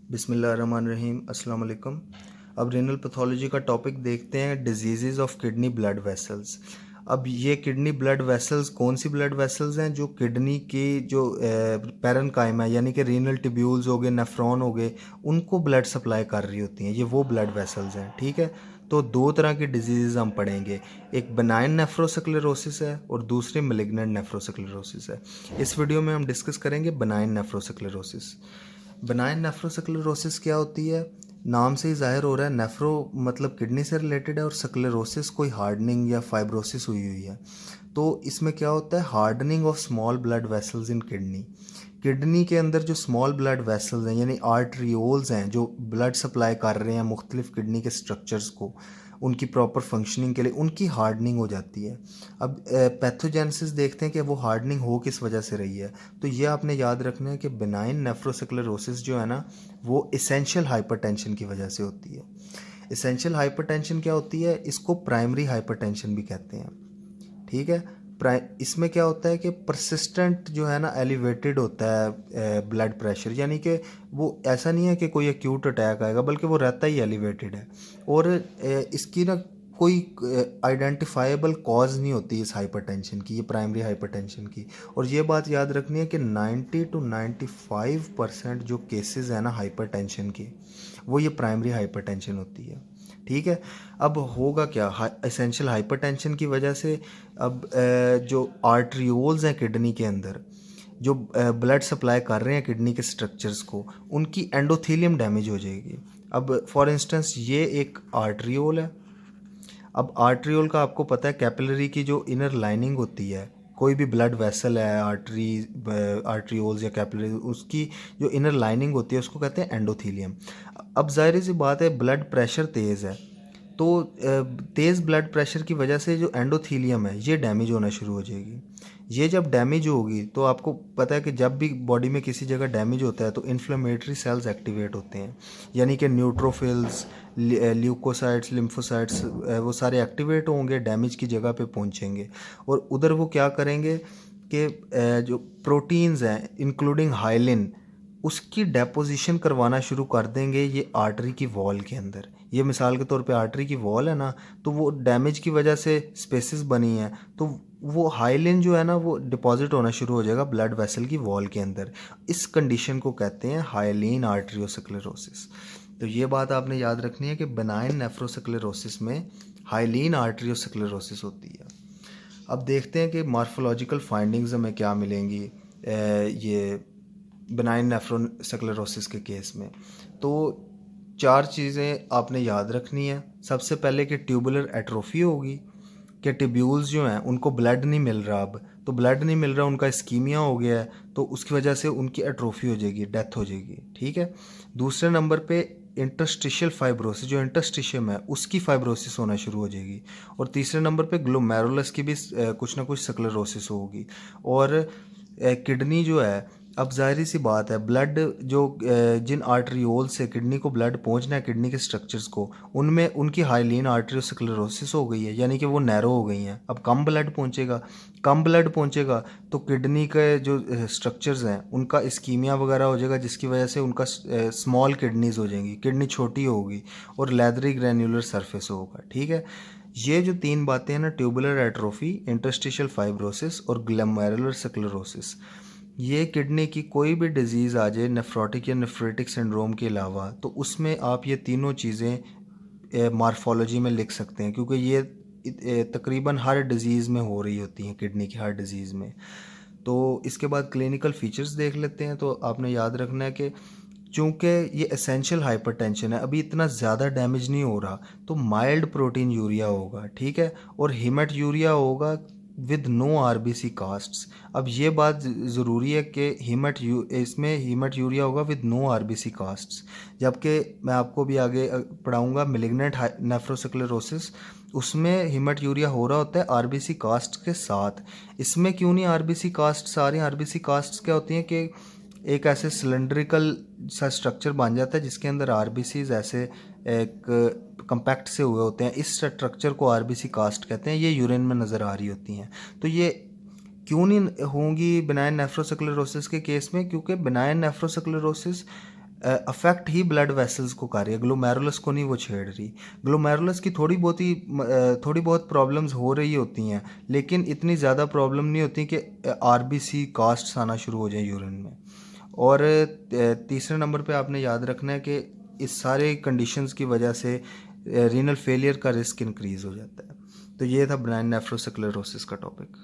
बिस्मिल्लाहिर्रहमानिर्रहीम अस्सलाम वालेकुम। अब रेनल पैथोलॉजी का टॉपिक देखते हैं, diseases of kidney blood vessels. अब ये किडनी ब्लड वेसल्स कौन सी ब्लड वेसल्स हैं जो किडनी की जो पैरेन्काइमा है यानी कि रीनल ट्यूब्यूल्स हो गए, नेफ्रॉन हो गए, उनको ब्लड सप्लाई कर रही होती हैं। ये वो ब्लड वेसल्स हैं, ठीक है। तो दो तरह की डिजीज़ हम पढ़ेंगे, एक बेनाइन नेफ्रोस्क्लेरोसिस है और दूसरी मैलिग्नेंट नेफ्रोस्क्लेरोसिस है। इस वीडियो में हम डिस्कस करेंगे बेनाइन नेफ्रोस्क्लेरोसिस। बेनाइन नेफ्रोस्क्लेरोसिस क्या होती है? नाम से ही जाहिर हो रहा है, नेफ्रो मतलब किडनी से रिलेटेड है और स्क्लेरोसिस कोई हार्डनिंग या फाइब्रोसिस हुई हुई है। तो इसमें क्या होता है? Hardening of small blood vessels in kidney. Kidney के अंदर जो स्मॉल ब्लड वेसल्स हैं यानी आर्टरियोल्स हैं जो ब्लड सप्लाई कर रहे हैं मुख्तलिफ किडनी के स्ट्रक्चर्स को, उनकी प्रॉपर फंक्शनिंग के लिए उनकी हार्डनिंग हो जाती है। अब पैथोजेनेसिस देखते हैं कि वो हार्डनिंग हो किस वजह से रही है। तो ये आपने याद रखना है कि बेनाइन नेफ्रोस्क्लेरोसिस जो है ना, वो इसेंशियल हाइपरटेंशन की वजह से होती है। इसेंशियल हाइपरटेंशन क्या होती है? इसको प्राइमरी हाइपरटेंशन भी कहते हैं, ठीक है। इसमें क्या होता है कि परसिस्टेंट जो है ना एलिवेटेड होता है ब्लड प्रेशर, यानी कि वो ऐसा नहीं है कि कोई एक्यूट अटैक आएगा, बल्कि वो रहता ही एलिवेटेड है। और इसकी ना कोई आइडेंटिफाइबल कॉज नहीं होती इस हाइपरटेंशन की, ये प्राइमरी हाइपरटेंशन की। और ये बात याद रखनी है कि 90 to 95% जो केसेस हैं ना हाइपरटेंशन के, वो ये प्राइमरी हाइपरटेंशन होती है, ठीक है। अब होगा क्या एसेंशियल हाइपरटेंशन की वजह से? अब जो आर्टरियोल्स हैं किडनी के अंदर जो ब्लड सप्लाई कर रहे हैं किडनी के स्ट्रक्चर्स को, उनकी एंडोथेलियम डैमेज हो जाएगी। अब फॉर इंस्टेंस ये एक आर्टरियोल है। अब आर्टरियोल का आपको पता है कैपिलरी की जो इनर लाइनिंग होती है, कोई भी ब्लड वेसल है आर्टरियोल्स या कैपिलरी, उसकी जो इनर लाइनिंग होती है उसको कहते हैं एंडोथेलियम। अब जाहिर सी बात है ब्लड प्रेशर तेज़ है, तो तेज़ ब्लड प्रेशर की वजह से जो एंडोथीलियम है ये डैमेज होना शुरू हो जाएगी। ये जब डैमेज होगी तो आपको पता है कि जब भी बॉडी में किसी जगह डैमेज होता है तो इन्फ्लेमेटरी सेल्स एक्टिवेट होते हैं, यानी कि न्यूट्रोफिल्स, ल्यूकोसाइट्स, लिम्फोसाइट्स, वो सारे एक्टिवेट होंगे, डैमेज की जगह पे पहुंचेंगे और उधर वो क्या करेंगे कि जो प्रोटीन्स हैं इंक्लूडिंग हाइलिन, उसकी डेपोजिशन करवाना शुरू कर देंगे ये आर्टरी की वॉल के अंदर। ये मिसाल के तौर पे आर्टरी की वॉल है ना, तो वो डैमेज की वजह से स्पेसिस बनी है, तो वो हाइलिन जो है ना वो डिपॉजिट होना शुरू हो जाएगा ब्लड वेसल की वॉल के अंदर। इस कंडीशन को कहते हैं हाइलिन आर्टरियोस्क्लेरोसिस। तो ये बात आपने याद रखनी है कि बेनाइन नेफ्रोस्क्लेरोसिस में हाइलिन आर्टरियोस्क्लेरोसिस होती है। अब देखते हैं कि मार्फोलॉजिकल फाइंडिंग्स हमें क्या मिलेंगी ये बेनाइन नेफ्रोस्क्लेरोसिस के केस में। तो चार चीज़ें आपने याद रखनी है। सबसे पहले कि ट्यूबुलर एट्रोफी होगी, कि ट्यूब्यूल्स जो हैं उनको ब्लड नहीं मिल रहा, अब तो ब्लड नहीं मिल रहा, उनका इस्कीमिया हो गया है, तो उसकी वजह से उनकी एट्रोफी हो जाएगी, डेथ हो जाएगी, ठीक है। दूसरे नंबर पे इंटरस्टिशियल फाइब्रोसिस, जो इंटरस्टिशियम है उसकी फाइब्रोसिस होना शुरू हो जाएगी। और तीसरे नंबर पे ग्लोमेरुलस की भी कुछ ना कुछ स्क्लेरोसिस होगी। और किडनी जो है, अब जाहिर सी बात है ब्लड जो जिन आर्टरियोल से किडनी को ब्लड पहुंचना है किडनी के स्ट्रक्चर्स को, उनमें उनकी हाइलिन आर्टरियोस्क्लेरोसिस हो गई है, यानी कि वो नैरो हो गई हैं। अब कम ब्लड पहुंचेगा तो किडनी के जो स्ट्रक्चर्स हैं उनका इस्कीमिया वगैरह हो जाएगा, जिसकी वजह से उनका स्मॉल किडनीज हो जाएंगी, किडनी छोटी होगी और लेदरी ग्रैन्युलर सरफेस होगा, ठीक है। ये जो तीन बातें हैं ना, ट्यूबुलर एट्रोफी, इंटरस्टिशियल फाइब्रोसिस और ग्लोमेरुलर स्क्लेरोसिस, ये किडनी की कोई भी डिजीज़ आ जाए नेफ्रोटिक या नेफ्रेटिक सिंड्रोम के अलावा, तो उसमें आप ये तीनों चीज़ें मार्फोलॉजी में लिख सकते हैं, क्योंकि ये तकरीबन हर डिज़ीज़ में हो रही होती हैं, किडनी की हर डिज़ीज़ में। तो इसके बाद क्लिनिकल फीचर्स देख लेते हैं। तो आपने याद रखना है कि चूँकि ये एसेंशियल हाइपरटेंशन है, अभी इतना ज़्यादा डैमेज नहीं हो रहा, तो माइल्ड प्रोटीन यूरिया होगा, ठीक है। और हीमेट यूरिया होगा विद नो आरबीसी कास्ट्स। अब ये बात ज़रूरी है कि इसमें हीमेट यूरिया होगा विद नो आरबीसी कास्ट्स, जबकि मैं आपको भी आगे पढ़ाऊँगा मिलिग्नेंट नेफ्रोस्क्लेरोसिस, उसमें हीमेट यूरिया हो रहा होता है आरबीसी कास्ट के साथ। इसमें क्यों नहीं आरबीसी कास्ट्स आ रही हैं? आरबीसी कास्ट्स क्या होती हैं कि एक ऐसे सिलेंड्रिकल सा स्ट्रक्चर बन जाता है जिसके अंदर आरबीसीज ऐसे एक कंपैक्ट से हुए होते हैं, इस स्ट्रक्चर को आरबीसी कास्ट कहते हैं। ये यूरिन में नज़र आ रही होती हैं। तो ये क्यों नहीं होंगी बेनाइन नेफ्रोस्क्लेरोसिस के केस में? क्योंकि बेनाइन नेफ्रोस्क्लेरोसिस अफेक्ट ही ब्लड वेसल्स को कर रही है, ग्लोमेरुलस को नहीं वो छेड़ रही। ग्लोमेरुलस की थोड़ी बहुत प्रॉब्लम्स हो रही होती हैं, लेकिन इतनी ज़्यादा प्रॉब्लम नहीं होती कि आरबीसी कास्ट्स आना शुरू हो जाए यूरिन में। और तीसरे नंबर पे आपने याद रखना है कि इस सारे कंडीशंस की वजह से रीनल फेलियर का रिस्क इंक्रीज़ हो जाता है। तो ये था बेनाइन नेफ्रोस्क्लेरोसिस का टॉपिक।